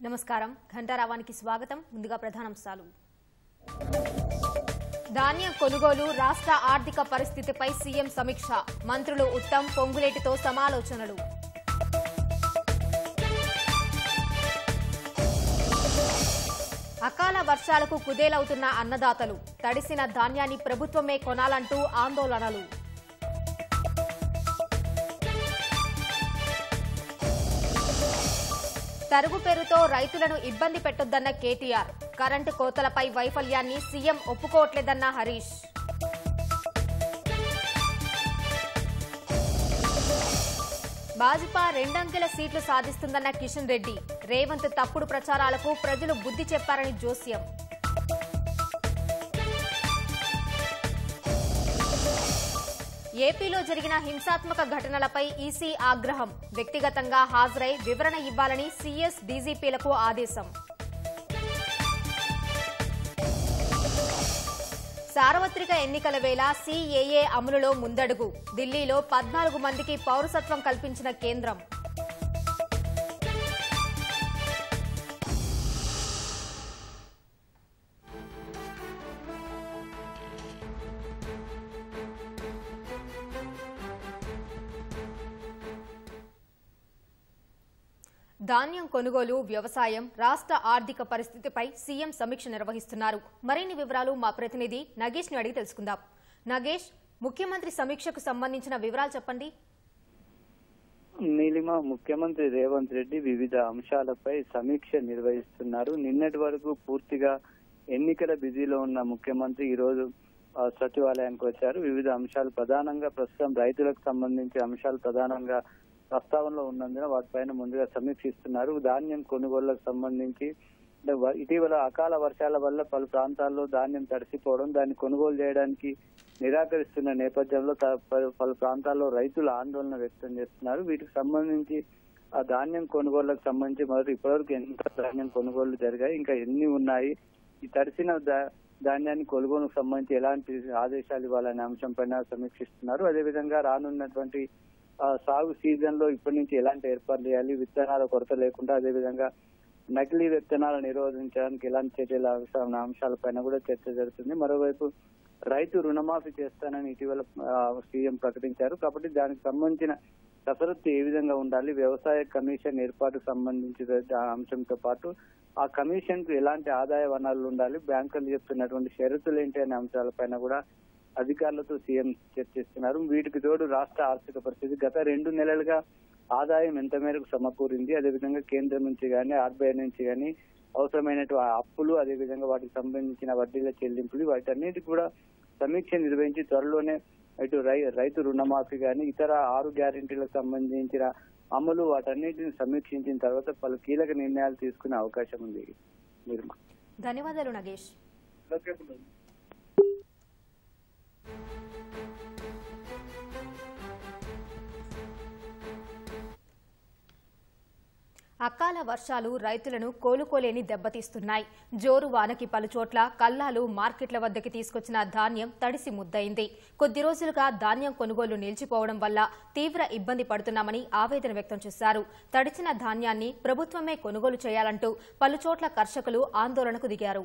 నమస్కారం ఘంటారావానికి స్వాగతం. ముందుగా ప్రధానాంశాలు. ధాన్యం కొనుగోలు రాష్ట్ర ఆర్థిక పరిస్థితిపై సీఎం సమీక్ష. మంత్రులు ఉత్తమ్ పొంగులేటితో సమాలోచనలు. అకాల వర్షాలకు కుదేలవుతున్న అన్నదాతలు. తడిసిన ధాన్యాన్ని ప్రభుత్వమే కొనాలంటూ ఆందోళనలు. తరుగు పేరుతో రైతులను ఇబ్బంది పెట్టొద్దన్న కేటీఆర్. కరెంటు కోతలపై వైఫల్యాన్ని సీఎం ఒప్పుకోవట్లేదన్న హరీష్. భాజపా 2 అంకెల సీట్లు సాధిస్తుందన్న కిషన్ రెడ్డి. రేవంత్ తప్పుడు ప్రచారాలకు ప్రజలు బుద్ధి చెప్పారని జోస్యం. ఏపీలో జరిగిన హింసాత్మక ఘటనలపై ఈసీ ఆగ్రహం. వ్యక్తిగతంగా హాజరై వివరణ ఇవ్వాలని సీఎస్ డీజీపీలకు ఆదేశం. సార్వత్రిక ఎన్నికల వేళ సీఏఏ అమలులో ముందడుగు. ఢిల్లీలో 14 మందికి పౌరసత్వం కల్పించిన కేంద్రం. ధాన్యం కొనుగోలు, వ్యవసాయం, రాష్ట్ర ఆర్థిక పరిస్థితిపై సీఎం సమీక్ష నిర్వహిస్తున్నారు. మరిన్ని వివరాలు మా ప్రతినిధి నగేష్ ని అడిగి తెలుసుకుందాం. నగేష్, ముఖ్యమంత్రి సమీక్షకు సంబంధించిన వివరాలు చెప్పండి. నీలిమ, ముఖ్యమంత్రి రేవంత్ రెడ్డి వివిధ అంశాలపై సమీక్ష నిర్వహిస్తున్నారు. నిన్నటి వరకు పూర్తిగా ఎన్నికల బిజీలో ఉన్న ముఖ్యమంత్రి ఈ రోజు సచివాలయానికి వచ్చారు. వివిధ అంశాలు ప్రధానంగా ప్రస్తుతం రైతులకు సంబంధించిన అంశాలు ప్రధానంగా ప్రస్తావనలో ఉన్నందున వాటిపైన ముందుగా సమీక్షిస్తున్నారు. ధాన్యం కొనుగోళ్లకు సంబంధించి ఇటీవల అకాల వర్షాల వల్ల పలు ప్రాంతాల్లో ధాన్యం తడిసిపోవడం, దాన్ని కొనుగోలు చేయడానికి నిరాకరిస్తున్న నేపథ్యంలో పలు ప్రాంతాల్లో రైతులు ఆందోళన వ్యక్తం చేస్తున్నారు. వీటికి సంబంధించి ఆ ధాన్యం కొనుగోళ్లకు సంబంధించి మొదటి ఇప్పటివరకు ఎంత ధాన్యం కొనుగోళ్లు జరిగాయి, ఇంకా ఎన్ని ఉన్నాయి, ఈ తడిసిన ధాన్యాన్ని కొనుగోలుకు సంబంధించి ఎలాంటి ఆదేశాలు ఇవ్వాలనే అంశం పైన సమీక్షిస్తున్నారు. అదేవిధంగా రానున్నటువంటి సాగు సీజన్ లో ఇప్పటి నుంచి ఎలాంటి ఏర్పాటు చేయాలి, విత్తనాల కొరత లేకుండా, అదేవిధంగా నకిలీ విత్తనాలు నిరోధించడానికి ఎలాంటి చర్యల అంశాలపైన కూడా చర్చ జరుగుతుంది. మరోవైపు రైతు రుణమాఫీ చేస్తానని ఇటీవల సీఎం ప్రకటించారు. కాబట్టి దానికి సంబంధించిన కసరత్తు ఏ విధంగా ఉండాలి, వ్యవసాయ కమిషన్ ఏర్పాటుకు సంబంధించిన అంశంతో పాటు ఆ కమిషన్ కు ఎలాంటి ఆదాయ వనరులు ఉండాలి, బ్యాంకులు చెప్తున్నటువంటి షరతులు ఏంటి అనే అంశాలపైన కూడా అధికారులతో సీఎం చర్చిస్తున్నారు. వీటికి తోడు రాష్ట్ర ఆర్థిక పరిస్థితి గత 2 నెలలుగా ఆదాయం ఎంత మేరకు సమకూరింది, అదేవిధంగా కేంద్రం నుంచి కానీ ఆర్బీఐ నుంచి కానీ అవసరమైనటువంటి అప్పులు, అదేవిధంగా వాటికి సంబంధించిన వడ్డీల చెల్లింపులు, వాటన్నిటి కూడా సమీక్ష నిర్వహించి త్వరలోనే ఇటు రైతు రుణమాఫీ కానీ ఇతర 6 గ్యారెంటీలకు సంబంధించిన అమలు వాటన్నిటిని సమీక్షించిన తర్వాత పలు కీలక నిర్ణయాలు తీసుకునే అవకాశం ఉంది. ధన్యవాదాలు నగేష్. అకాల వర్షాలు రైతులను కోలుకోలేని దెబ్బతీస్తున్నాయి. జోరు వానకి పలుచోట్ల కల్లాలు మార్కెట్ల వద్దకి తీసుకొచ్చిన ధాన్యం తడిసి ముద్దయింది. కొద్ది రోజులుగా ధాన్యం కొనుగోలు నిలిచిపోవడం వల్ల తీవ్ర ఇబ్బంది పడుతున్నామని ఆవేదన వ్యక్తం చేశారు. తడిచిన ధాన్యాన్ని ప్రభుత్వమే కొనుగోలు చేయాలంటూ పలుచోట్ల కర్షకులు ఆందోళనకు దిగారు.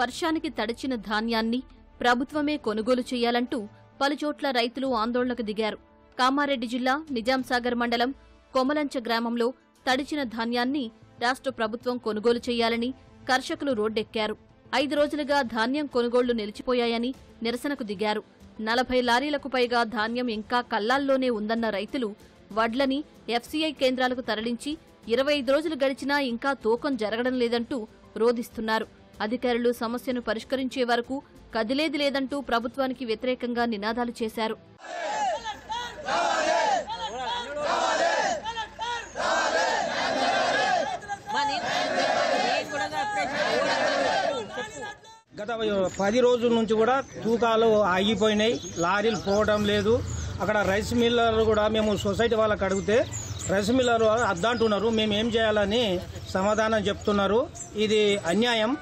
వర్షానికి తడిచిన ధాన్యాన్ని ప్రభుత్వమే కొనుగోలు చేయాలంటూ పలుచోట్ల రైతులు ఆందోళనకు దిగారు. కామారెడ్డి జిల్లా నిజాంసాగర్ మండలం కొమలంచ గ్రామంలో తడిచిన ధాన్యాన్ని రాష్ట్ర ప్రభుత్వం కొనుగోలు చేయాలని కర్షకులు రోడ్డెక్కారు. 5 రోజులుగా ధాన్యం కొనుగోళ్లు నిలిచిపోయాయని నిరసనకు దిగారు. 40 లారీలకు పైగా ధాన్యం ఇంకా కల్లాల్లోనే ఉందన్న రైతులు వడ్లని ఎఫ్సీఐ కేంద్రాలకు తరలించి 25 రోజులు గడిచినా ఇంకా తూకం జరగడం లేదంటూ రోధిస్తున్నారు. అధికారులు సమస్యను పరిష్కరించే వరకు కదిలేది లేదంటూ ప్రభుత్వానికి వ్యతిరేకంగా నినాదాలు చేశారు. గత 10 రోజుల నుంచి కూడా తూకాలు ఆగిపోయినాయి, లారీలు పోవడం లేదు. అక్కడ రైస్ మిల్లర్లు కూడా మేము సొసైటీ వాళ్ళకి అడిగితే రైస్ మిల్లర్ అద్దంటున్నారు. మేము ఏం చేయాలని సమాధానం చెప్తున్నారు. ఇది అన్యాయం.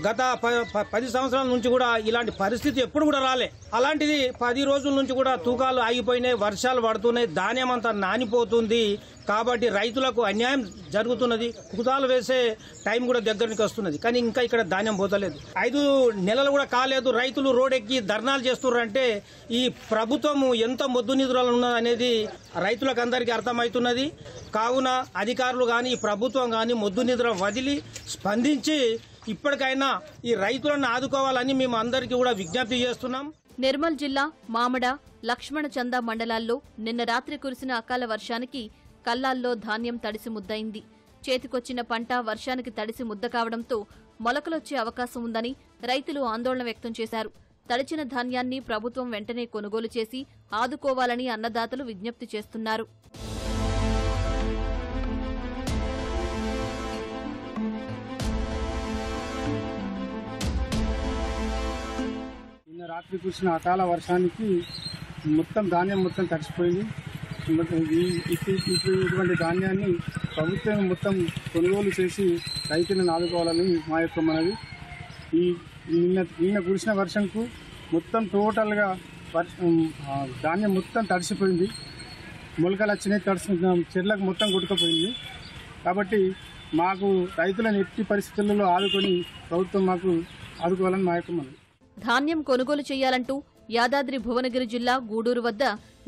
గత 10 సంవత్సరాల నుంచి కూడా ఇలాంటి పరిస్థితి ఎప్పుడు కూడా రాలే. అలాంటిది 10 రోజుల నుంచి కూడా తూకాలు ఆగిపోయినాయి, వర్షాలు పడుతున్నాయి, ధాన్యం అంతా నానిపోతుంది. కాబట్టి రైతులకు అన్యాయం జరుగుతున్నది. కుతాలు వేసే టైం కూడా దగ్గరికి వస్తున్నది, కానీ ఇంకా ఇక్కడ ధాన్యం పోతలేదు. 5 నెలలు కూడా కాలేదు, రైతులు రోడ్డెక్కి ధర్నాలు చేస్తున్నారంటే ఈ ప్రభుత్వం ఎంత మొద్దు నిధులు ఉన్నది అనేది రైతులకు అందరికీ అర్థమవుతున్నది. కావున అధికారులు కానీ ప్రభుత్వం కానీ మొద్దు నిధులు వదిలి స్పందించి ఇప్పటికైనా ఈ రైతులను ఆదుకోవాలని మేము అందరికీ కూడా విజ్ఞప్తి చేస్తున్నాం. నిర్మల్ జిల్లా మామడ, లక్ష్మణ చందా మండలాల్లో నిన్న రాత్రి కురిసిన అకాల వర్షానికి కల్లాల్లో ధాన్యం తడిసి ముద్దయింది. చేతికొచ్చిన పంట వర్షానికి తడిసి ముద్ద కావడంతో మొలకలొచ్చే అవకాశం ఉందని రైతులు ఆందోళన వ్యక్తం చేశారు. తడిచిన ధాన్యాన్ని ప్రభుత్వం వెంటనే కొనుగోలు చేసి ఆదుకోవాలని అన్నదాతలు విజ్ఞప్తి చేస్తున్నారు. నిన్న రాత్రి కురిసిన అకాల వర్షానికి మొత్తం ధాన్యం మొత్తం తడిసిపోయింది. ఇటువంటి ధాన్యాన్ని ప్రభుత్వం మొత్తం కొనుగోలు చేసి రైతులను ఆదుకోవాలని మా యొక్క మనవి. నిన్న కురిసిన వర్షంకు మొత్తం టోటల్గా ధాన్యం మొత్తం తడిసిపోయింది. మొలకలు వచ్చినాయి, తడిసిన చెట్లకు మొత్తం కొట్టుకుపోయింది. కాబట్టి మాకు రైతులను ఎట్టి పరిస్థితులలో ఆదుకొని ప్రభుత్వం మాకు ఆదుకోవాలని మా యొక్క మనవి. ధాన్యం కొనుగోలు చేయాలంటూ యాదాద్రి భువనగిరి జిల్లా గూడూరు వద్ద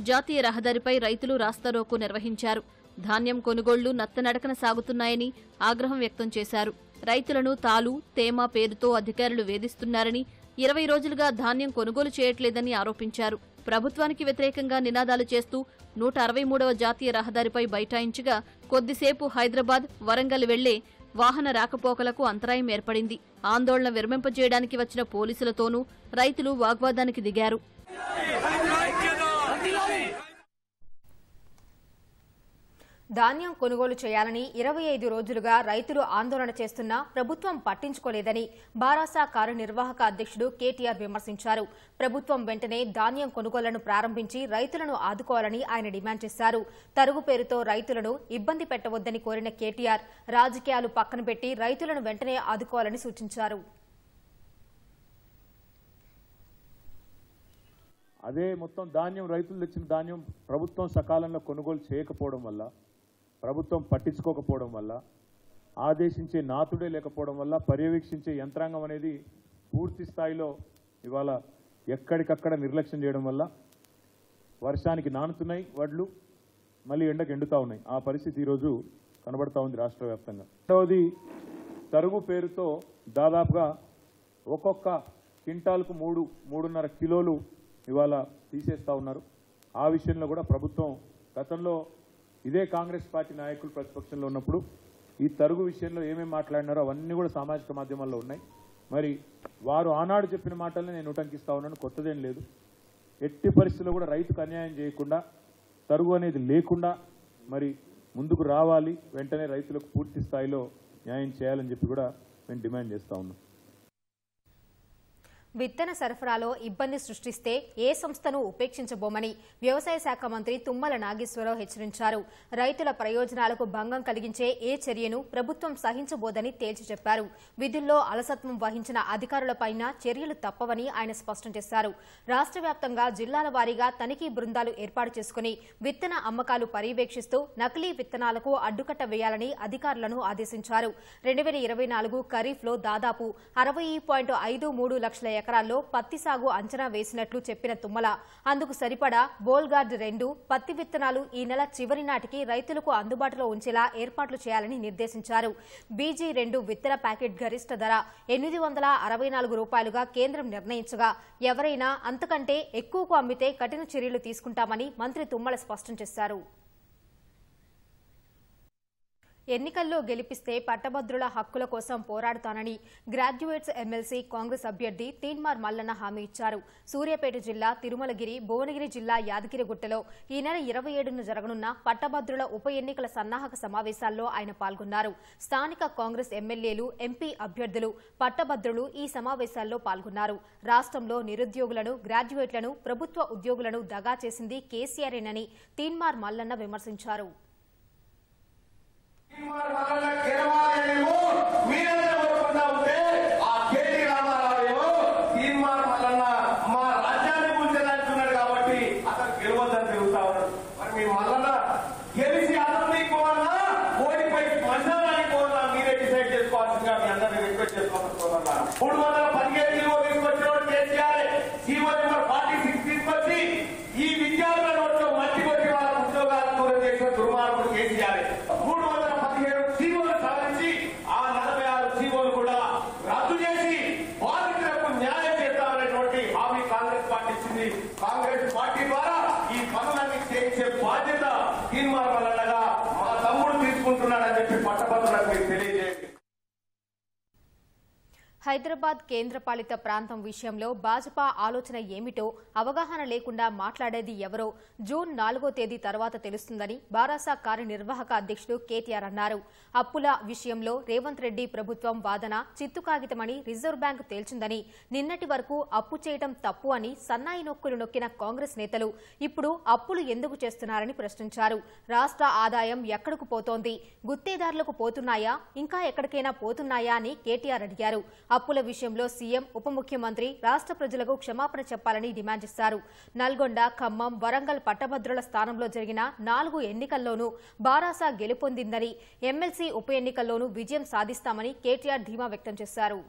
జాతీయ రహదారిపై రైతులు రాస్తారోకో నిర్వహించారు. ధాన్యం కొనుగోళ్లు నత్తనడకన సాగుతున్నాయని ఆగ్రహం వ్యక్తం చేశారు. రైతులను తాలు, తేమ పేరుతో అధికారులు వేధిస్తున్నారని, 20 రోజులుగా ధాన్యం కొనుగోలు చేయట్లేదని ఆరోపించారు. ప్రభుత్వానికి వ్యతిరేకంగా నినాదాలు చేస్తూ 163వ జాతీయ రహదారిపై బైఠాయించగా కొద్దిసేపు హైదరాబాద్, వరంగల్ వెళ్లే వాహన రాకపోకలకు అంతరాయం ఏర్పడింది. ఆందోళన విరమింపజేయడానికి వచ్చిన పోలీసులతోనూ రైతులు వాగ్వాదానికి దిగారు. ధాన్యం కొనుగోలు చేయాలని 25 రోజులుగా రైతులు ఆందోళన చేస్తున్నా ప్రభుత్వం పట్టించుకోలేదని బారాసా కార్యనిర్వాహక అధ్యక్షుడు కేటీఆర్ విమర్శించారు. ప్రభుత్వం వెంటనే ధాన్యం కొనుగోళ్లను ప్రారంభించి రైతులను ఆదుకోవాలని ఆయన డిమాండ్ చేశారు. తరుగు పేరుతో రైతులను ఇబ్బంది పెట్టవద్దని కోరిన కేటీఆర్ రాజకీయాలు పక్కన పెట్టి రైతులను వెంటనే ఆదుకోవాలని సూచించారు. అదే మొత్తం ధాన్యం రైతులు తెచ్చిన ధాన్యం ప్రభుత్వం సకాలంలో కొనుగోలు చేయకపోవడం వల్ల, ప్రభుత్వం పట్టించుకోకపోవడం వల్ల, ఆదేశించే నాతుడే లేకపోవడం వల్ల, పర్యవేక్షించే యంత్రాంగం అనేది పూర్తి స్థాయిలో ఇవాళ ఎక్కడికక్కడ నిర్లక్ష్యం చేయడం వల్ల వర్షానికి నానుతున్నాయి వడ్లు, మళ్ళీ ఎండకు ఎండుతూ ఉన్నాయి. ఆ పరిస్థితి ఈరోజు కనబడతా ఉంది రాష్ట్ర వ్యాప్తంగా. రెండవది, తరుగు పేరుతో దాదాపుగా ఒక్కొక్క క్వింటాల్కు 3.5 కిలోలు ఇవాళ తీసేస్తూ ఉన్నారు. ఆ విషయంలో కూడా ప్రభుత్వం గతంలో ఇదే కాంగ్రెస్ పార్టీ నాయకులు ప్రతిపక్షంలో ఉన్నప్పుడు ఈ తరుగు విషయంలో ఏమేమి మాట్లాడినారో అవన్నీ కూడా సామాజిక మాధ్యమాల్లో ఉన్నాయి. మరి వారు ఆనాడు చెప్పిన మాటల్ని నేను ఉటంకిస్తా ఉన్నాను, కొత్తదేం లేదు. ఎట్టి పరిస్థితుల్లో కూడా రైతుకు అన్యాయం చేయకుండా, తరుగు అనేది లేకుండా మరి ముందుకు రావాలి, వెంటనే రైతులకు పూర్తి స్థాయిలో న్యాయం చేయాలని చెప్పి కూడా మేము డిమాండ్ చేస్తూ ఉన్నాం. విత్తన సరఫరాలో ఇబ్బంది సృష్టిస్తే ఏ సంస్థను ఉపేక్షించబోమని వ్యవసాయ శాఖ మంత్రి తుమ్మల నాగేశ్వరరావు హెచ్చరించారు. రైతుల ప్రయోజనాలకు భంగం కలిగించే ఏ చర్యను ప్రభుత్వం సహించబోదని తేల్చి చెప్పారు. విధుల్లో అలసత్వం వహించిన అధికారులపైన చర్యలు తప్పవని ఆయన స్పష్టం చేశారు. రాష్ట్ర వ్యాప్తంగా జిల్లాల వారీగా తనిఖీ బృందాలు ఏర్పాటు చేసుకుని విత్తన అమ్మకాలు పర్యవేక్షిస్తూ నకిలీ విత్తనాలకు అడ్డుకట్ట వేయాలని అధికారులను ఆదేశించారు. 2024 ఖరీఫ్లో దాదాపు 60.53 లక్షల ఎకరాల్లో పత్తి సాగు అంచనా వేసినట్లు చెప్పిన తుమ్మల అందుకు సరిపడా బోల్గార్డ్ 2 పత్తి విత్తనాలు ఈ నెల చివరి నాటికి రైతులకు అందుబాటులో ఉంచేలా ఏర్పాట్లు చేయాలని నిర్దేశించారు. BG2 విత్తన ప్యాకెట్ గరిష్ట ధర 864 రూపాయలుగా కేంద్రం నిర్ణయించగా ఎవరైనా అంతకంటే ఎక్కువకు అమ్మితే కఠిన చర్యలు తీసుకుంటామని మంత్రి తుమ్మల స్పష్టం చేశారు. ఎన్నికల్లో గెలిపిస్తే పట్టభద్రుల హక్కుల కోసం పోరాడుతానని గ్రాడ్యుయేట్స్ ఎమ్మెల్సీ కాంగ్రెస్ అభ్యర్థి తీన్మార్ మల్లన్న హామీ ఇచ్చారు. సూర్యాపేట జిల్లా తిరుమలగిరి, భువనగిరి జిల్లా యాదగిరిగుట్టలో ఈ నెల 27న జరగనున్న పట్టభద్రుల ఉప ఎన్నికల సన్నాహక సమావేశాల్లో ఆయన పాల్గొన్నారు. స్థానిక కాంగ్రెస్ ఎమ్మెల్యేలు, ఎంపీ అభ్యర్థులు, పట్టభద్రులు ఈ సమావేశాల్లో పాల్గొన్నారు. రాష్ట్రంలో నిరుద్యోగులను, గ్రాడ్యుయేట్లను, ప్రభుత్వ ఉద్యోగులను దగా చేసింది కేసీఆర్ఏనని తీన్మార్ మల్లన్న విమర్శించారు. గెలవాలని మీరందరూ కోరుకుంటా ఉంటే ఆ 317 తీసుకొచ్చినోడు కేసీఆర్ జీవో నెంబర్ 46 తీసుకొచ్చి ఈ విద్యార్థుల నోట్లో మట్టి కొట్టి వాళ్ళ ఉద్యోగాలు దూరం చేసిన దుర్మార్గుడు కేసీఆర్ 317 జీవోలు సాధించి ఆ 46 జీవోలు కూడా రద్దు చేసి బాధితులకు న్యాయం చేస్తామనేటువంటి హామీ కాంగ్రెస్ పార్టీ ఇచ్చింది. కాంగ్రెస్ పార్టీ ద్వారా ఈ పనులన్నీ చేయించే బాధ్యత తీర్మానం వల్లగా మా తమ్ముడు తీసుకుంటున్నాడని చెప్పి పట్టభద్రులకు మీరు తెలియజేయండి. హైదరాబాద్ కేంద్రపాలిత ప్రాంతం విషయంలో భాజపా ఆలోచన ఏమిటో అవగాహన లేకుండా మాట్లాడేది ఎవరో జూన్ 4వ తేదీ తర్వాత తెలుస్తుందని బారాసా కార్యనిర్వాహక అధ్యక్షుడు కేటీఆర్ అన్నారు. అప్పుల విషయంలో రేవంత్ రెడ్డి ప్రభుత్వం వాదన చిత్తు కాగితమని రిజర్వ్ బ్యాంకు తేల్చిందని, నిన్నటి వరకు అప్పు చేయడం తప్పు అని సన్నాయి నొక్కులు నొక్కిన కాంగ్రెస్ నేతలు ఇప్పుడు అప్పులు ఎందుకు చేస్తున్నారని ప్రశ్నించారు. రాష్ట్ర ఆదాయం ఎక్కడకు పోతోంది, గుత్తేదారులకు పోతున్నాయా, ఇంకా ఎక్కడికైనా పోతున్నాయా అని కేటీఆర్ అడిగారు. అప్పుల విషయంలో సీఎం, ఉప ముఖ్యమంత్రి రాష్ట్ర ప్రజలకు క్షమాపణ చెప్పాలని డిమాండ్ చేశారు. నల్గొండ, ఖమ్మం, వరంగల్ పట్టభద్రుల స్థానంలో జరిగిన 4 ఎన్నికల్లోనూ బారాసా గెలుపొందిందని, ఎమ్మెల్సీ ఉప ఎన్నికల్లోనూ విజయం సాధిస్తామని కేటీఆర్ ధీమా వ్యక్తం చేశారు.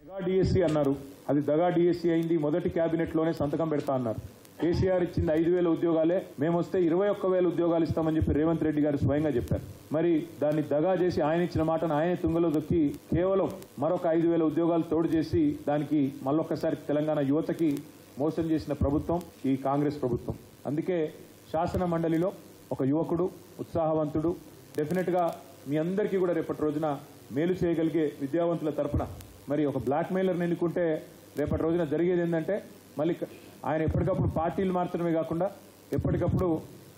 దగా డిఎస్సీ అన్నారు, అది దగా డిఎస్సీ అయింది. మొదటి కేబినెట్ లోనే సంతకం పెడతా అన్నారు. కేసీఆర్ ఇచ్చింది 5,000 ఉద్యోగాలే, మేము వస్తే 21,000 ఉద్యోగాలు ఇస్తామని చెప్పి రేవంత్ రెడ్డి గారు స్వయంగా చెప్పారు. మరి దాన్ని దగా చేసి ఆయన ఇచ్చిన మాటను ఆయన తుంగలో దొక్కి కేవలం మరొక 5,000 ఉద్యోగాలు తోడు చేసి దానికి మళ్ళొక్కసారి తెలంగాణ యువతకి మోసం చేసిన ప్రభుత్వం ఈ కాంగ్రెస్ ప్రభుత్వం. అందుకే శాసన మండలిలో ఒక యువకుడు, ఉత్సాహవంతుడు, డెఫినెట్ గా మీ అందరికీ కూడా రేపటి రోజున మేలు చేయగలిగే విద్యావంతుల తరపున మరి ఒక బ్లాక్ మెయిలర్ని ఎన్నుకుంటే రేపటి రోజున జరిగేది ఏంటంటే మళ్ళీ ఆయన ఎప్పటికప్పుడు పార్టీలు మాత్రమే కాకుండా ఎప్పటికప్పుడు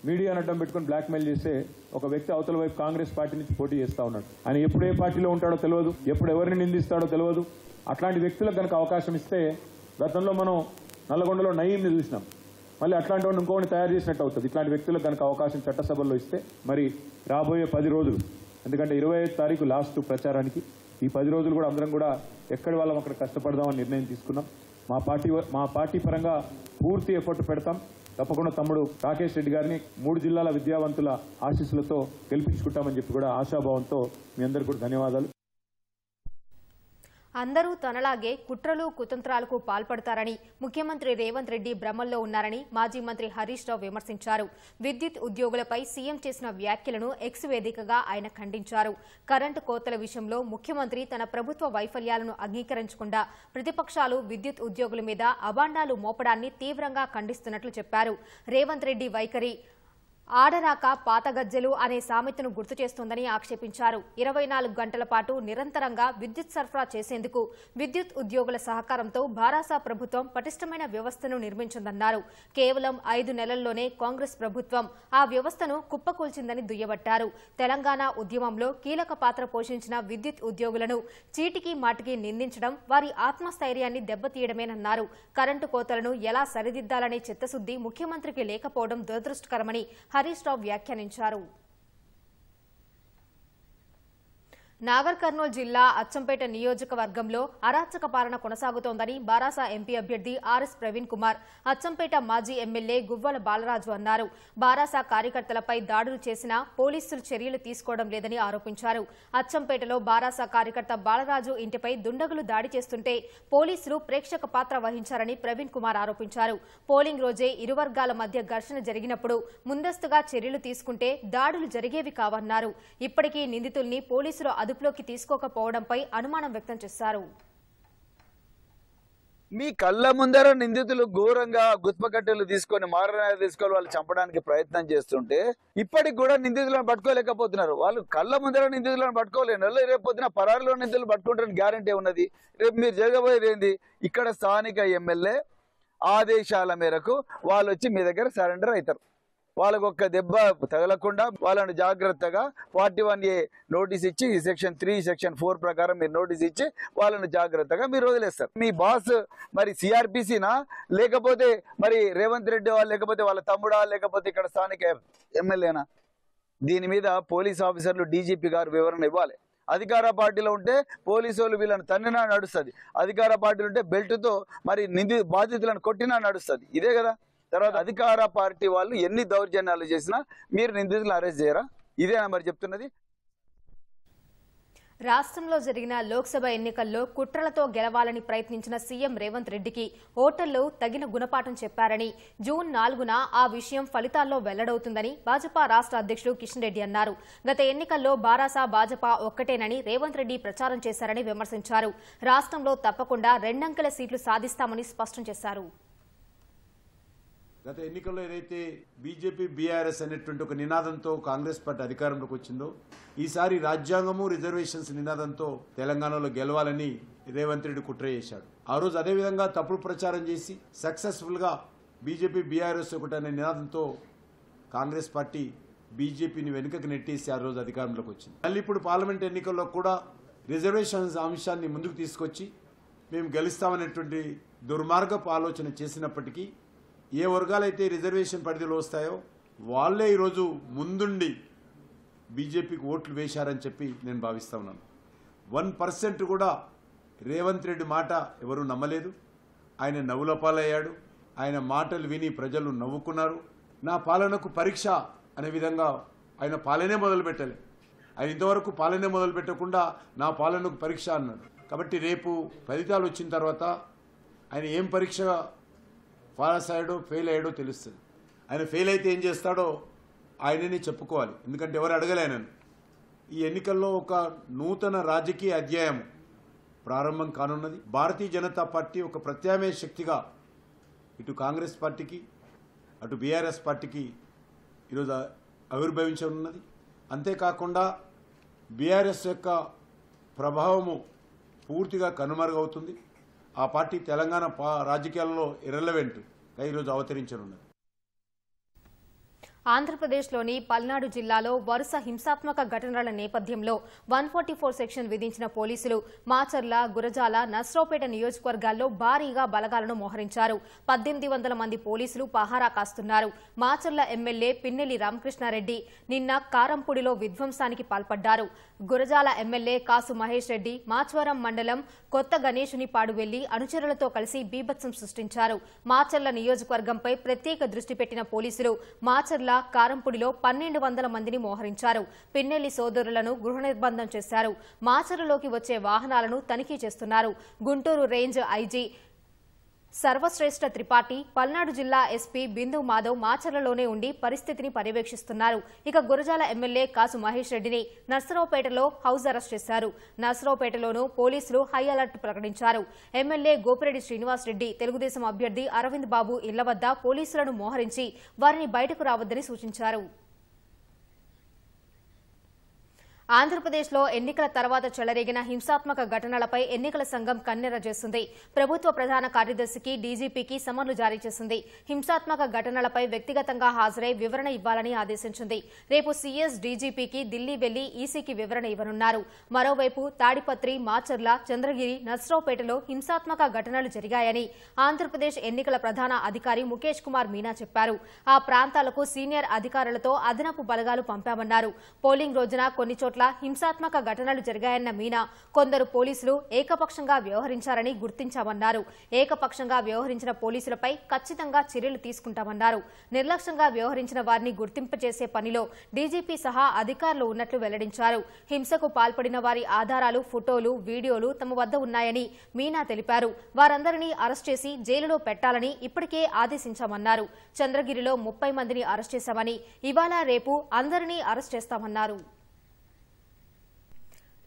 మీడియాను అడ్డం పెట్టుకుని బ్లాక్మెయిల్ చేసే ఒక వ్యక్తి అవతల వైపు కాంగ్రెస్ పార్టీ నుంచి పోటీ చేస్తా ఉన్నాడు. ఆయన ఎప్పుడు ఏ పార్టీలో ఉంటాడో తెలియదు, ఎప్పుడు ఎవరిని నిందిస్తాడో తెలియదు. అట్లాంటి వ్యక్తులకు కనుక అవకాశం ఇస్తే గతంలో మనం నల్లగొండలో నయీంని చూసినాం, మళ్ళీ అట్లాంటి వాడిని ఇంకోని తయారు చేసినట్టు అవుతుంది. ఇట్లాంటి వ్యక్తులకు కనుక అవకాశం చట్టసభల్లో ఇస్తే మరి రాబోయే 10 రోజులు, ఎందుకంటే 25వ తారీఖు లాస్ట్ ప్రచారానికి, ఈ 10 రోజులు కూడా అందరం కూడా ఎక్కడి వాళ్ళం అక్కడ కష్టపడదామని నిర్ణయం తీసుకున్నాం. మా పార్టీ పరంగా పూర్తి ఎఫర్ట్ పెడతాం. తప్పకుండా తమ్ముడు రాకేష్ రెడ్డి గారిని 3 జిల్లాల విద్యావంతుల ఆశీస్సులతో గెలిపించుకుంటామని చెప్పి కూడా ఆశాభావంతో మీ అందరికీ కూడా ధన్యవాదాలు. అందరూ తనలాగే కుట్రలు కుతంత్రాలకు పాల్పడతారని ముఖ్యమంత్రి రేవంత్ రెడ్డి భ్రమల్లో ఉన్నారని మాజీ మంత్రి హరీష్ రావు విమర్శించారు. విద్యుత్ ఉద్యోగులపై సీఎం చేసిన వ్యాఖ్యలను ఎక్స్ వేదికగా ఆయన ఖండించారు. కరెంటు కోతల విషయంలో ముఖ్యమంత్రి తన ప్రభుత్వ వైఫల్యాలను అంగీకరించకుండా ప్రతిపక్షాలు విద్యుత్ ఉద్యోగుల మీద అబాండాలు మోపడాన్ని తీవ్రంగా ఖండిస్తున్నట్లు చెప్పారు. రేవంత్ రెడ్డి వైఖరి ఆడరాక పాత గజ్జెలు అనే సామెతను గుర్తు చేస్తోందని ఆక్షేపించారు. 24 గంటల పాటు నిరంతరంగా విద్యుత్ సరఫరా చేసేందుకు విద్యుత్ ఉద్యోగుల సహకారంతో బారాసా ప్రభుత్వం పటిష్టమైన వ్యవస్థను నిర్మించిందన్నారు. కేవలం 5 నెలల్లోనే కాంగ్రెస్ ప్రభుత్వం ఆ వ్యవస్థను కుప్పకూల్చిందని దుయ్యబట్టారు. తెలంగాణ ఉద్యమంలో కీలక పాత్ర పోషించిన విద్యుత్ ఉద్యోగులను చీటికి మాటికి నిందించడం వారి ఆత్మస్థైర్యాన్ని దెబ్బతీయడమేనన్నారు. కరెంటు కోతలను ఎలా సరిదిద్దాలనే చిత్తశుద్ది ముఖ్యమంత్రికి లేకపోవడం దురదృష్టకరమని హరీష్ రావు వ్యాఖ్యానించారు. నాగర్ కర్నూలు జిల్లా అచ్చంపేట నియోజకవర్గంలో అరాచక పాలన కొనసాగుతోందని బారాసా ఎంపీ అభ్యర్థి ఆర్ఎస్ ప్రవీణ్ కుమార్, అచ్చంపేట మాజీ ఎమ్మెల్యే గువ్వల బాలరాజు అన్నారు. బారాసా కార్యకర్తలపై దాడులు చేసినా పోలీసులు చర్యలు తీసుకోవడం లేదని ఆరోపించారు. అచ్చంపేటలో బారాసా కార్యకర్త బాలరాజు ఇంటిపై దుండగులు దాడి చేస్తుంటే పోలీసులు ప్రేక్షక పాత్ర వహించారని ప్రవీణ్ కుమార్ ఆరోపించారు. పోలింగ్ రోజే ఇరు వర్గాల మధ్య ఘర్షణ జరిగినప్పుడు ముందస్తుగా చర్యలు తీసుకుంటే దాడులు జరిగేవి కావన్నారు. ఇప్పటికీ నిందితుల్ని పోలీసులు అదుపులోకి తీసుకోకపోవడంపై అనుమానం వ్యక్తం చేశారు. మీ కళ్ళ ముందర నిందితులు ఘోరంగా గుత్పకట్టెలు తీసుకొని మారణాలు తీసుకొని వాళ్ళు చంపడానికి ప్రయత్నం చేస్తుంటే ఇప్పటికి కూడా నిందితులను పట్టుకోలేకపోతున్నారు. వాళ్ళు కళ్ళ ముందర నిందితులను పట్టుకోలేరు. రేపు పొద్దున పరారులో నిందితులు పట్టుకుంటారని గ్యారంటీ ఉన్నది. రేపు మీరు జరగబోయేది ఏంది? ఇక్కడ స్థానిక ఎమ్మెల్యే ఆదేశాల మేరకు వాళ్ళు వచ్చి మీ దగ్గర సరెండర్ అవుతారు. వాళ్ళకు ఒక్క దెబ్బ తగలకుండా వాళ్ళను జాగ్రత్తగా 41A నోటీస్ ఇచ్చి సెక్షన్ 3, సెక్షన్ 4 ప్రకారం మీరు నోటీస్ ఇచ్చి వాళ్ళను జాగ్రత్తగా మీరు వదిలేస్తారు. మీ బాస్ మరి సిఆర్పిసినా లేకపోతే మరి రేవంత్ రెడ్డి లేకపోతే వాళ్ళ తమ్ముడా లేకపోతే ఇక్కడ స్థానిక ఎమ్మెల్యేనా? దీని మీద పోలీస్ ఆఫీసర్లు డీజీపీ గారు వివరణ ఇవ్వాలి. అధికార పార్టీలో ఉంటే పోలీసు వాళ్ళు వీళ్ళని తన్నినా నడుస్తుంది, అధికార పార్టీలు ఉంటే బెల్ట్తో మరి బాధితులను కొట్టినా నడుస్తుంది. ఇదే కదా. తర్వాత అధికార పార్టీ వాళ్ళు ఎన్ని దౌర్జన్యాలు చేసినా మీరు నిందితులను అరెస్ట్ చేయరా? ఇదేనా మరి చెప్తున్నది? రాష్ట్రంలో జరిగిన లోక్సభ ఎన్నికల్లో కుట్రలతో గెలవాలని ప్రయత్నించిన సీఎం రేవంత్ రెడ్డికి ఓటర్లు తగిన గుణపాఠం చెప్పారని జూన్ 4న ఆ విషయం ఫలితాల్లో వెల్లడవుతుందని భాజపా రాష్ట్ర అధ్యక్షుడు కిషన్ రెడ్డి అన్నారు. గత ఎన్నికల్లో బారాసా భాజపా ఒక్కటేనని రేవంత్ రెడ్డి ప్రచారం చేశారని విమర్శించారు. రాష్ట్రంలో తప్పకుండా 2 అంకెల సీట్లు సాధిస్తామని స్పష్టం చేశారు. గత ఎన్నికల్లో ఏదైతే బీజేపీ బీఆర్ఎస్ అనేటువంటి ఒక నినాదంతో కాంగ్రెస్ పార్టీ అధికారంలోకి వచ్చిందో ఈసారి రాజ్యాంగము రిజర్వేషన్స్ నినాదంతో తెలంగాణలో గెలవాలని రేవంత్ రెడ్డి కుట్ర చేశాడు. ఆ రోజు అదేవిధంగా తప్పుడు ప్రచారం చేసి సక్సెస్ఫుల్ గా బీజేపీ బీఆర్ఎస్ ఒకటనే నినాదంతో కాంగ్రెస్ పార్టీ బీజేపీని వెనుకకు నెట్టేసి ఆ రోజు అధికారంలోకి వచ్చింది. మళ్ళీ ఇప్పుడు పార్లమెంట్ ఎన్నికల్లో కూడా రిజర్వేషన్స్ అంశాన్ని ముందుకు తీసుకొచ్చి మేము గెలుస్తామనేటువంటి దుర్మార్గపు ఆలోచన చేసినప్పటికీ ఏ వర్గాలైతే రిజర్వేషన్ పరిధిలో వస్తాయో వాళ్లే ఈరోజు ముందుండి బీజేపీకి ఓట్లు వేశారని చెప్పి నేను భావిస్తా ఉన్నాను. 1% కూడా రేవంత్ రెడ్డి మాట ఎవరూ నమ్మలేదు. ఆయన నవ్వుల పాలయ్యాడు. ఆయన మాటలు విని ప్రజలు నవ్వుకున్నారు. నా పాలనకు పరీక్ష అనే విధంగా ఆయన పాలనే మొదలుపెట్టలే. ఆయన ఇంతవరకు పాలనే మొదలు పెట్టకుండా నా పాలనకు పరీక్ష అన్నాడు. కాబట్టి రేపు ఫలితాలు వచ్చిన తర్వాత ఆయన ఏం పరీక్ష పాస్ అయ్యాడో ఫెయిల్ అయ్యాడో తెలుస్తుంది. ఆయన ఫెయిల్ అయితే ఏం చేస్తాడో ఆయననే చెప్పుకోవాలి. ఎందుకంటే ఎవరు అడగలే ఆయనను. ఈ ఎన్నికల్లో ఒక నూతన రాజకీయ అధ్యాయం ప్రారంభం కానున్నది. భారతీయ జనతా పార్టీ ఒక ప్రత్యామ్నాయ శక్తిగా ఇటు కాంగ్రెస్ పార్టీకి అటు బీఆర్ఎస్ పార్టీకి ఈరోజు ఆవిర్భవించనున్నది. అంతేకాకుండా బీఆర్ఎస్ యొక్క ప్రభావము పూర్తిగా కనుమరుగవుతుంది. ఆ పార్టీ తెలంగాణ రాజకీయాల్లో ఇర్రెలవెంట్గా ఈరోజు అవతరించనున్నది. ఆంధ్రప్రదేశ్లోని పల్నాడు జిల్లాలో వరుస హింసాత్మక ఘటనల నేపథ్యంలో 144 సెక్షన్ విధించిన పోలీసులు మాచర్ల, గురజాల, నర్సరావుపేట నియోజకవర్గాల్లో భారీగా బలగాలను మోహరించారు. 1800 మంది పోలీసులు పహారా కాస్తున్నారు. మాచర్ల ఎమ్మెల్యే పిన్నెల్లి రామకృష్ణారెడ్డి నిన్న కారంపూడిలో విధ్వంసానికి పాల్పడ్డారు. గురజాల ఎమ్మెల్యే కాసు మహేష్ రెడ్డి మాచవరం మండలం కొత్త గణేశునిపాడు వెళ్లి అనుచరులతో కలిసి బీభత్సం సృష్టించారు. మాచర్ల నియోజకవర్గంపై ప్రత్యేక దృష్టి పెట్టిన పోలీసులు మాచర్ల, కారంపూడిలో 1200 మందిని మోహరించారు. పిన్నెల్లి సోదరులను గృహ నిర్బంధం చేశారు. మాచర్లలోకి వచ్చే వాహనాలను తనిఖీ చేస్తున్నారు. గుంటూరు రేంజ్ ఐజీ సర్వశ్రేష్ఠ త్రిపాఠి, పల్నాడు జిల్లా ఎస్పీ బిందు మాధవ్ మాచర్లలోనే ఉండి పరిస్థితిని పర్యవేక్షిస్తున్నారు. ఇక గురజాల ఎమ్మెల్యే కాసు మహేష్ రెడ్డిని నర్సరావుపేటలో హౌస్ అరెస్ట్ చేశారు. నర్సరావుపేటలోనూ పోలీసులు హై అలర్ట్ ప్రకటించారు. ఎమ్మెల్యే గోపిరెడ్డి శ్రీనివాస్ రెడ్డి, తెలుగుదేశం అభ్యర్థి అరవింద్ బాబు ఇళ్ల వద్ద పోలీసులను మోహరించి వారిని బయటకు రావద్దని సూచించారు. ఆంధ్రప్రదేశ్లో ఎన్నికల తర్వాత చెలరేగిన హింసాత్మక ఘటనలపై ఎన్నికల సంఘం కన్నెర చేస్తుంది. ప్రభుత్వ ప్రధాన కార్యదర్శికి, డీజీపీకి సమన్లు జారీ చేసింది. హింసాత్మక ఘటనలపై వ్యక్తిగతంగా హాజరై వివరణ ఇవ్వాలని ఆదేశించింది. రేపు సీఎస్ డీజీపీకి ఢిల్లీ వెళ్లి ఈసీకి వివరణ ఇవ్వనున్నారు. మరోవైపు తాడిపత్రి, మాచర్ల, చంద్రగిరి, నర్సరావుపేటలో హింసాత్మక ఘటనలు జరిగాయని ఆంధ్రప్రదేశ్ ఎన్నికల ప్రధాన అధికారి ముఖేష్ కుమార్ మీనా చెప్పారు. ఆ ప్రాంతాలకు సీనియర్ అధికారులతో అదనపు బలగాలు పంపామన్నారు. పోలింగ్ రోజున కొన్ని చోట్ల హింసాత్మక ఘటనలు జరిగాయన్న మీనా కొందరు పోలీసులు ఏకపక్షంగా వ్యవహరించారని గుర్తించామన్నారు. ఏకపక్షంగా వ్యవహరించిన పోలీసులపై ఖచ్చితంగా చర్యలు తీసుకుంటామన్నారు. నిర్లక్ష్యంగా వ్యవహరించిన వారిని గుర్తింపజేసే పనిలో డీజీపీ సహా అధికారులు ఉన్నట్లు వెల్లడించారు. హింసకు పాల్పడిన వారి ఆధారాలు, ఫోటోలు, వీడియోలు తమ వద్ద ఉన్నాయని మీనా తెలిపారు. వారందరినీ అరెస్ట్ చేసి జైలులో పెట్టాలని ఇప్పటికే ఆదేశించామన్నారు. చంద్రగిరిలో 30 మందిని అరెస్ట్ చేశామని, ఇవాళ రేపు అందరినీ అరెస్ట్ చేస్తామన్నారు.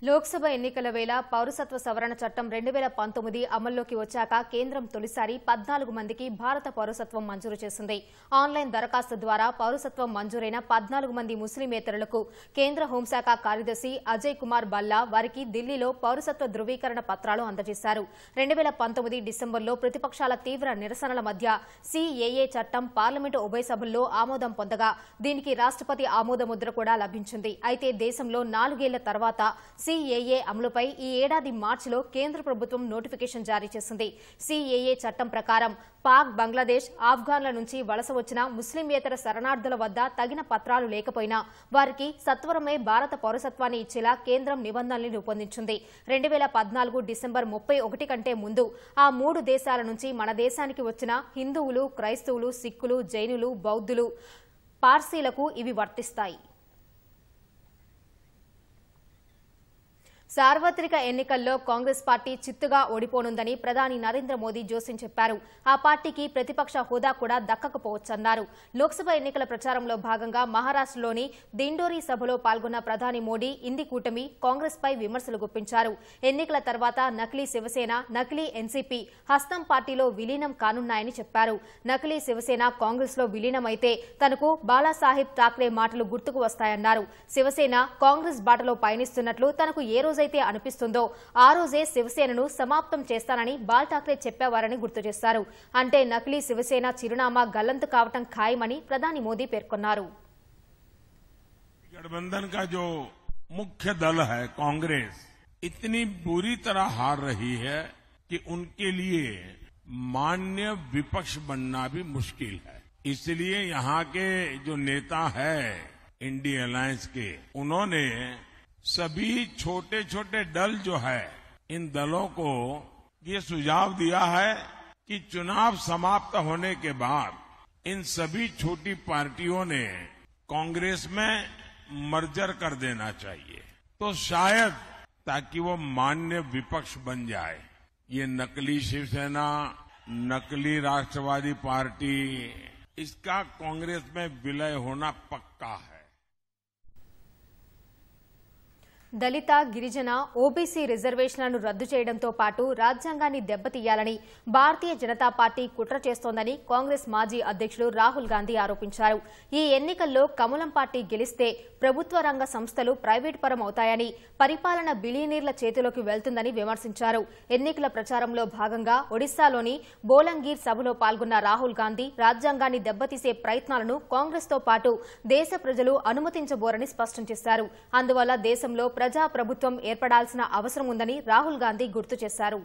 లోక్సభ ఎన్నికల వేళ పౌరసత్వ సవరణ చట్టం 2019 అమల్లోకి వచ్చాక కేంద్రం తొలిసారి 14 మందికి భారత పౌరసత్వం మంజూరు చేసింది. ఆన్లైన్ దరఖాస్తు ద్వారా పౌరసత్వం మంజూరైన 14 మంది ముస్లిమేతరులకు కేంద్ర హోంశాఖ కార్యదర్శి అజయ్ కుమార్ బల్లా వారికి ఢిల్లీలో పౌరసత్వ ధృవీకరణ పత్రాలు అందజేశారు. 2019 డిసెంబర్లో ప్రతిపక్షాల తీవ్ర నిరసనల మధ్య సీఏఏ చట్టం పార్లమెంటు ఉభయ సభల్లో ఆమోదం పొందగా దీనికి రాష్ట్రపతి ఆమోదముద్ర కూడా లభించింది. అయితే దేశంలో 4 ఏళ్ల తర్వాత సీఏఏ అమలుపై ఈ ఏడాది మార్చిలో కేంద్ర ప్రభుత్వం నోటిఫికేషన్ జారీ చేసింది. సీఏఏ చట్టం ప్రకారం పాక్, బంగ్లాదేశ్, ఆఫ్ఘాన్ల నుంచి వలస వచ్చిన ముస్లింయేతర శరణార్థుల వద్ద తగిన పత్రాలు లేకపోయినా వారికి సత్వరమే భారత పౌరసత్వాన్ని ఇచ్చేలా కేంద్రం నిబంధనల్ని రూపొందించింది. 2014 డిసెంబర్ 31 కంటే ముందు ఆ 3 దేశాల నుంచి మన దేశానికి వచ్చిన హిందువులు, క్రైస్తవులు, సిక్కులు, జైనులు, బౌద్ధులు, పార్సీలకు ఇవి వర్తిస్తాయి. సార్వత్రిక ఎన్నికల్లో కాంగ్రెస్ పార్టీ చిత్తుగా ఓడిపోనుందని ప్రధాని నరేంద్ర మోదీ జోస్యం చెప్పారు. ఆ పార్టీకి ప్రతిపక్ష హోదా కూడా దక్కకపోవచ్చన్నారు. లోక్సభ ఎన్నికల ప్రచారంలో భాగంగా మహారాష్ట్రలోని దిండోరీ సభలో పాల్గొన్న ప్రధాని మోదీ ఇంది కూటమి కాంగ్రెస్ పై విమర్శలు గుప్పించారు. ఎన్నికల తర్వాత నకిలీ శివసేన, నకిలీ ఎన్సీపీ హస్తం పార్టీలో విలీనం కానున్నాయని చెప్పారు. నకిలీ శివసేన కాంగ్రెస్ లో విలీనమైతే తనకు బాలాసాహెబ్ ఠాక్రే మాటలు గుర్తుకు వస్తాయన్నారు. శివసేన కాంగ్రెస్ బాటలో పయనిస్తున్నట్లు తనకు ఏ రోజైతే అనిపిస్తుందో ఆ రోజే శివసేనను సమాప్తం చేస్తానని బాల్ ఠాక్రే చెప్పేవారని గుర్తు చేశారు. అంటే నకిలీ శివసేన చిరునామా గల్లంతు కావటం ఖాయమని ప్రధాని మోదీ పేర్కొన్నారు. गठबंधन का जो मुख्य दल है कांग्रेस इतनी बुरी तरह हार रही है कि उनके लिए मान्य विपक्ष बनना भी मुश्किल है. इसलिए यहाँ के जो नेता है इंडिया अलायंस के, उन्होंने सभी छोटे छोटे दल जो है इन दलों को ये सुझाव दिया है कि चुनाव समाप्त होने के बाद इन सभी छोटी पार्टियों ने कांग्रेस में मर्जर कर देना चाहिए, तो शायद ताकि वो मान्य विपक्ष बन जाए. ये नकली शिवसेना, नकली राष्ट्रवादी पार्टी, इसका कांग्रेस में विलय होना पक्का है. దళిత, గిరిజన, ఓబీసీ రిజర్వేషన్లను రద్దు చేయడంతో పాటు రాజ్యాంగాన్ని దెబ్బతీయాలని భారతీయ జనతా పార్టీ కుట్ర చేస్తోందని కాంగ్రెస్ మాజీ అధ్యక్షుడు రాహుల్ గాంధీ ఆరోపించారు. ఈ ఎన్నికల్లో కమలం పార్టీ గెలిస్తే ప్రభుత్వ రంగ సంస్థలు ప్రైవేట్ పరం అవుతాయని, పరిపాలన బిలియనీర్ల చేతిలోకి వెళ్తుందని విమర్శించారు. ఎన్నికల ప్రచారంలో భాగంగా ఒడిశాలోని బోలంగీర్ సభలో పాల్గొన్న రాహుల్ గాంధీ రాజ్యాంగాన్ని దెబ్బతీసే ప్రయత్నాలను కాంగ్రెస్ తో పాటు దేశ ప్రజలు అనుమతించబోరని స్పష్టం చేశారు. అందువల్ల దేశంలో ప్రజాప్రభుత్వం ఏర్పడాల్సిన అవసరం ఉందని రాహుల్ గాంధీ గుర్తు చేశారు.